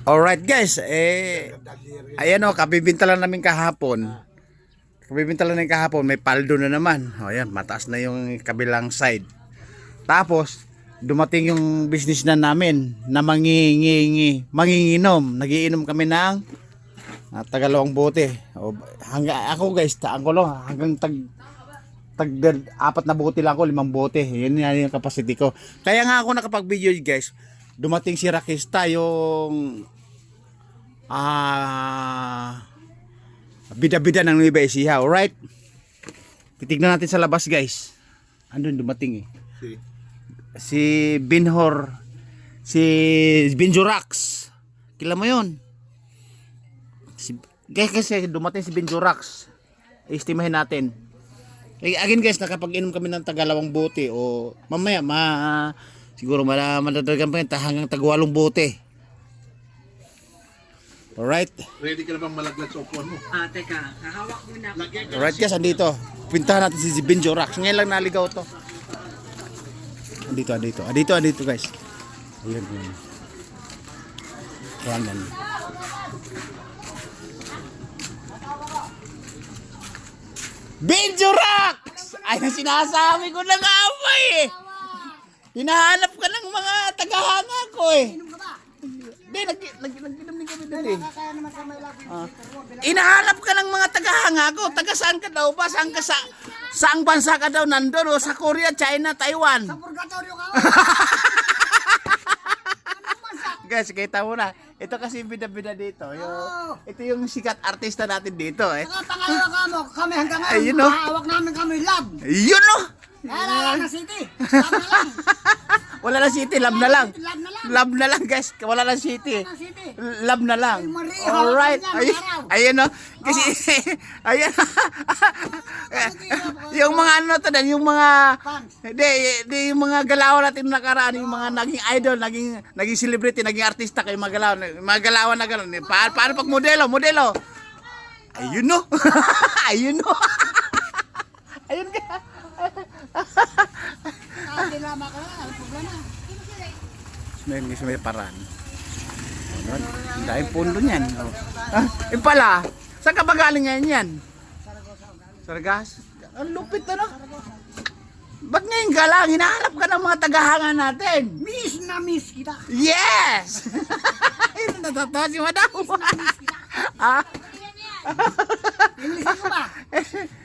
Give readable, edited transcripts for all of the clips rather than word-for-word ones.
Alright guys, ayan o, kabibinta lang namin kahapon. Kabibinta lang namin kahapon, may paldo na naman. O ayan, mataas na yung kabilang side. Tapos, dumating yung business na namin na manginginom. Nagiinom kami ng tagalawang bote. O, ako guys, hanggang apat na bote lang ako, 5 bote. Yan yung capacity ko. Kaya nga ako nakapag-video guys. Dumating si Rakista, yung bida-bida ng Nueva Ecija. Alright, titignan natin sa labas guys. Andun dumating si Binhor, si Binjurax. Kila mo yun guys, kasi dumating si Binjurax. Estimahin natin. Again guys, nakapag-inom kami ng tagalawang bote. O mamaya siguro madadagan pa yun hanggang tag-8 bote. Alright. Ready ka na bang malaglag sa upuan mo? Teka, hahawak muna ako. Alright guys, andito. Pintahan natin si Binjurax. Ngayon lang naligaw to. Andito guys. Ayan. Ayan. Binjurax! Ay, sinasabi ko na nga ba eh. Hinahanap ka ng mga tagahanga ko eh. Hindi, nag-inom din kami doon eh. Hinahanap ka ng mga tagahanga ko. Taga saan ka daw ba? Saang bansa ka daw nandun? O sa Korea, China, Taiwan? Sa purgatorio ka. Guys, kita mo na. Ito kasi bida-bida dito. Ito yung sikat artista natin dito eh. Pangalawa ka mo, kami hanggang ngayon. Ayun, no? Mahawak namin kami lab. Yun no! Wala na city. Lab na lang. Wala na city, lab na lang. Lab na lang. Lab na lang guys, wala na city. Wala na city. Lab na lang. Ay, Maria, Alright. hawak niya, Ayun no. Kasi ayan. Yung mga ano to din, yung mga yung mga galawan natin nakaraan, yung mga naging idol, naging celebrity, naging artista kay mga galawan na gano'n. Paano pag modelo? Ayun no. Ayun no. Ayun ka. Dilama ka na, ang problema. May paraan. Ang daming pundo niyan. Yung pala, saan ka ba galing ngayon yan? Saragas? Ang lupit na no? Ba't ngayon ka lang? Hinahanap ka ng mga tagahanga natin. Miss na miss kita. Yes! Natatawa si madam. English ko ba?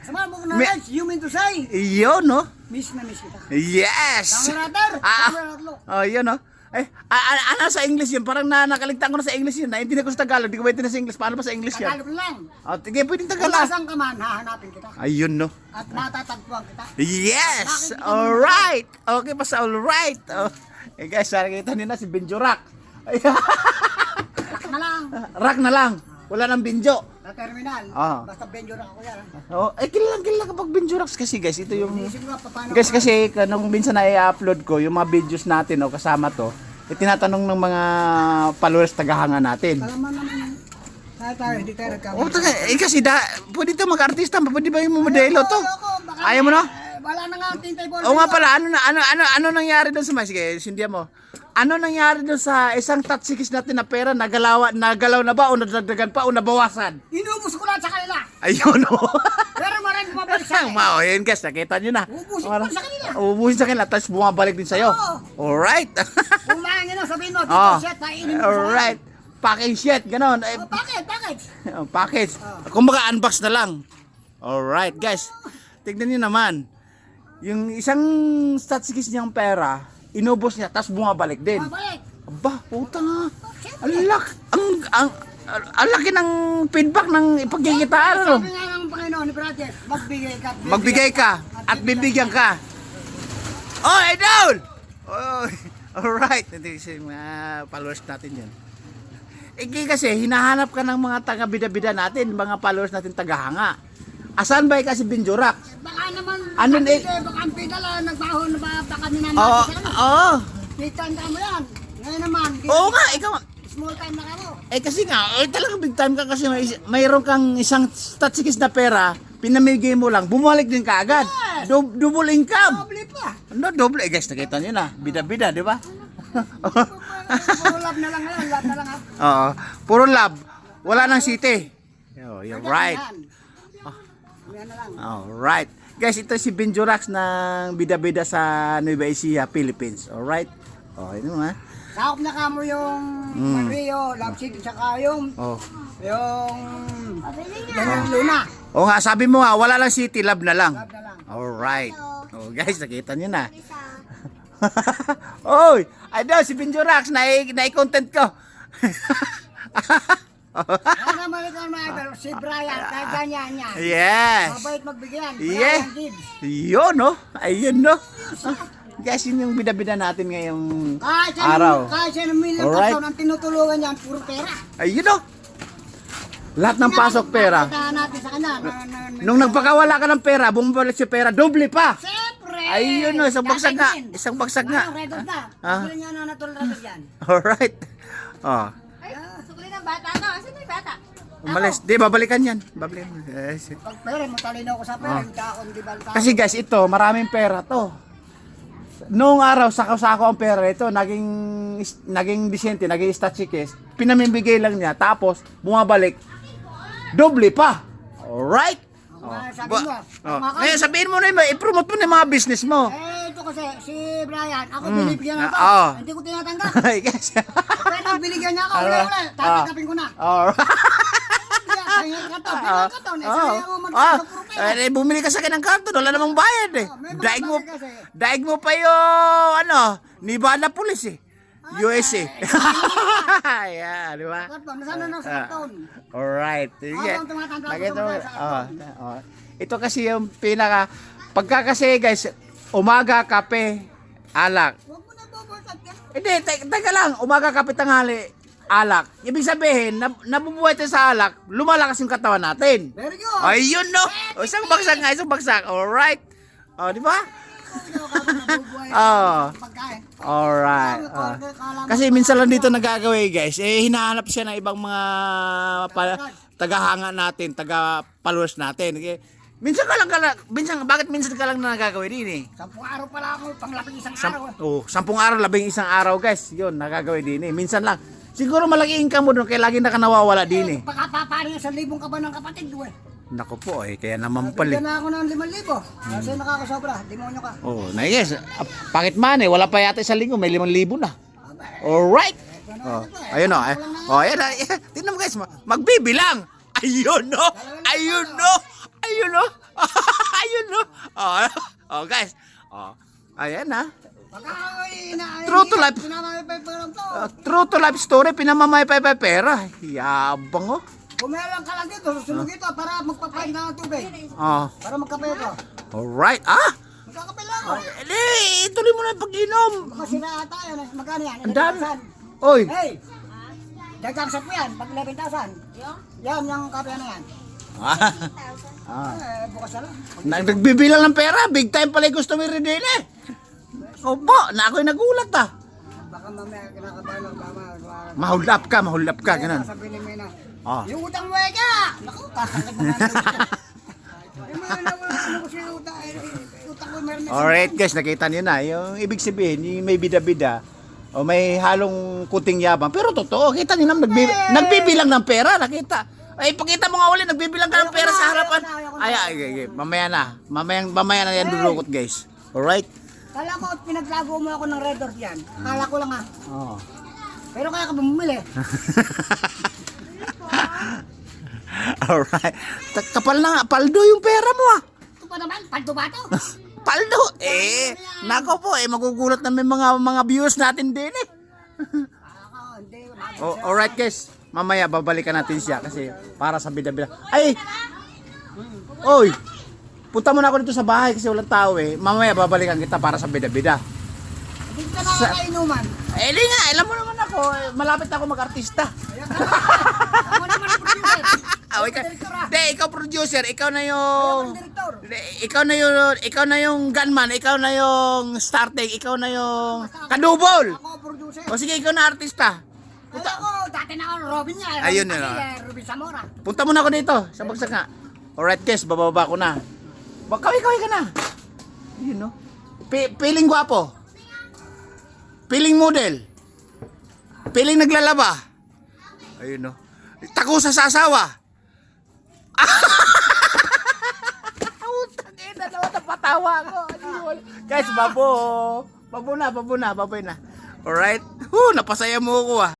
Sama mo na guys, you mean to say? Iyon no? Miss na miss kita. Yes! Kamerader! Kamerader! Oh, yun no? Ano sa English yun? Parang nakaligtaan ko na sa English yun. Naintindihan ko sa Tagalog. Di ko ba sa English? Paano ba sa English yan? Tagalog lang. Oh, tige, pwedeng Kung Tagalog. nasaan ka man, hahanapin kita. Ayun no? At matatagpuan kita. Yes! Alright! Okay pa sa alright. Oh. Guys, nakikita nyo na si Binjurax. Rak na lang. Rak na lang. Wala nang Binjo. Sa terminal. Basta benjo na ako yan. Oh, kilala kapag Binjurax kasi guys, ito yung Isip ko paano. guys kasi nung minsan na i-upload ko yung mga videos natin kasama to, tinatanong ng mga followers tagahanga natin. Alaman naman. Tayo, hindi tayo nagkamali. Kasi pwede to mag-artista, pwede ba yung modelo to? Ayaw mo no? Wala na nga ang tintay ball. Oo nga pala, ano nangyari doon sa sige, sindihan mo. Ano nangyari doon sa isang tatsikis natin na pera, nagalaw na ba o nadagdagan pa o nabawasan? Inubos ko lahat sa kanila. Ayun o. Pero marami bumabalik sa akin. Ayun guys, nakita nyo na. Ubusin ko sa kanila. Ubusin sa kanila, tapos bumabalik din sa'yo. Alright. Kumain nyo na, sabihin mo, dito shit, kainin mo sa Alright. Package shit, ganon. Package. Package. Kumbaga unbox na lang. Alright guys, tignan nyo naman. Yung isang tatsikis niyang pera, inubos niya, tapos bumabalik din. Bumabalik. Aba, puta nga. Ang laki ng feedback ng ipagkikitaan, ano? Sabi nga ng Panginoon ni Brother, Magbigay ka at bibigyan ka. Oh, idol! Oh, alright. Hindi kasi mga followers natin yan. Kasi hinahanap ka ng mga taga-bida-bida natin, mga followers natin tagahanga. Asan ba kasi Binjurax? Baka naman, Ano baka ang pidala, nagbahon na ba kami naman. Oo. Big time ka mo yan. Ngayon naman. Oo nga, ikaw. Small time na ka mo. Kasi nga, talagang big time ka kasi mayroon kang isang tatsikis na pera, pinamigay mo lang, bumalik din ka agad. Yes. Double income. Doble pa. Ano, double? Guys, nakita nyo na. Bida-bida, di ba? Lab na lang ngayon, lab na lang. Oo. Puro love. Wala nang city. Oh, you're right. Yan na lang. Alright. Guys, ito si Benjurax ng bida-bida sa Nueva Ecija, Philippines. Alright? Oh, yun ha. Sakop na kamo yung Mario, Love City, tsaka yung Oh. yung Luna. O nga, sabi mo nga, wala lang city, love na lang. Love na lang. Alright. Oh, guys, nakita nyo na. Oy, idol, si Benjurax, nai-content ko. Kaya naman ikaw mga idol, si Brian, kahit ganyan niya. Yes. Mabait magbigyan. Yeah. Brian Gibbs. Yun, no? Ayun, no? Guys, yun yung bida-bida natin ngayong Kahit araw. siya ng million Alright. taon, ang tinutulungan niya, puro pera. Ayun, no? Lahat ng pasok pera. Pakita natin sa kanya. Nung nagpakawala ka ng pera, bumabalik si pera, doble pa. Siyempre! Ayun, no? Isang bagsak nga. Dadagin. Isang bagsak nga. Red Dot na. Ah. Bili niya na natural red yan. Alright. Oh. Ay, sukli ng bata no? Asan na yung bata? Umalis. Di, babalikan yan. Babalikan. Yes. Pag pera, matalino ko sa pera, hindi ako hindi balta. Kasi guys, ito, maraming pera to. Noong araw, sako-sako ang pera ito, naging disyente, naging statsikis, pinamimigay lang niya, tapos bumabalik, doble pa. Alright? Sabi mo, Ngayon, sabihin mo na yun, i-promote mo na yung mga business mo. ito kasi, si Brian, ako binibigyan ako. Oo. Hindi ko tinatanggap. Ay, guys. Pero binigyan niya ako, wala, tatanggapin ko na. Alright. Kaya karton, binigyan karton. Sila yung magkakaroon sa puro pera. Bumili ka sa akin ng karton, wala namang bayad eh. may mga Daig mo, bagay kasi. daig mo pa yung, Nevada Police eh. USA. Yeah, di ba? Karton, nasaan na sa karton? Alright. Sige. Habang tumatanda ako Nakita sa mo, mga sa Ito kasi yung pinaka, pagka kasi guys, umaga, kape, alak. Huwag mo na bubultat yan. Hindi, teka lang, umaga, kape, tanghali, alak. Ibig sabihin, nabubuhay tayo sa alak, lumalakas yung katawan natin. Very good. Ayun no. O, isang bagsak nga, isang bagsak. Alright. O, di ba? Pagkain. Alright. Kasi minsan lang dito nagagawin guys, hinahanap siya ng ibang mga tagahanga natin, taga-followers natin. Okay? Bakit minsan ka lang na nagagawin din eh? 10 araw pala ako, panglaping isang araw. 10 araw, 11 araw guys, yun, nagagawin din eh. Minsan lang. Siguro malaki income mo doon, kaya lagi na ka nawawala din eh. Pagkapapari sa 1,000 ka ba ng kapatid ko eh? Naku po kaya naman pala. Bigyan na ako ng 5,000. Kasi nakakasobra, demonyo ka. Oh, na yes. Bakit man eh, wala pa yata isang linggo, may 5,000 na. Alright. Ayun o. Ayan na. Tingnan mo guys, magbibilang. Ayun o. Ayun o. Ayun o. Ayun o. Guys. Ayan na. True to life. True to life story, pinamamay pa pera. Yabang o. Kumelang ka lang dito, susunod ito para magpapain ka ng tubig. Para magkape ito. Alright. Magkakape lang ako. Ituloy mo na yung pag-inom. Baka sira tayo, magkano yan? Ang dami. Oy. Hey! Dagang sa po yan, pag 11,000. Yan, yung kape na yan. Bukas na lang. Nagbibilang ng pera, big time pala yung customer din eh. Opo, na ako'y nagulat Baka mamaya kinakabahan ng tama. Mahulap ka, ganun. Sabihin ni Mina, Ah. yung utang mo ka! Naku, kakakit mo nga. Utang ko meron na. Alright guys, nakita niyo na. Yung ibig sabihin, yung may bida-bida, o may halong kuting yabang. Pero totoo, kita niyo naman, nagbibilang ng pera, nakita. Ay, pakita mo nga ulit, nagbibilang ka ng pera sa harapan. Ay, mamaya na yan dudukot guys. Alright? Kala mo, pinaglago mo ako ng Red Dot yan. Kala ko lang ha. Oh. Pero kaya ka bumili. Alright. Kapal na nga, paldo yung pera mo ah. Ito pa naman, paldo ba ito? Paldo! Nako po, magugulat na may mga viewers natin din eh. Hindi. Alright guys, mamaya babalikan natin siya kasi para sa bida-bida. Ay! Oy! Punta muna ako dito sa bahay kasi walang tao eh. Mamaya babalikan kita para sa bida-bida. Hindi ka nakakainuman. Di nga, alam mo naman ako, malapit ako mag-artista. Ako naman ang producer. Ikaw producer, ikaw na yung... Direktor. Ikaw na yung gunman, ikaw na yung starting, ikaw na yung kadubol. Ako producer. O sige, ikaw na artista. Ako, dati na ako Robin niya. Ayun Robin yun, Padilla, Robin Zamora. Punta muna ako dito, sa bagsak nga. Alright guys, bababa ko na. Kaway ka na. Yun no. Piling gwapo. Piling model. Piling naglalaba. Ayun, no. Takusa sa asawa. Utang ina naman, napatawa ako. Ayun. Guys, babo. Babo na. Baboy na. Alright? Napasaya mo ako ah.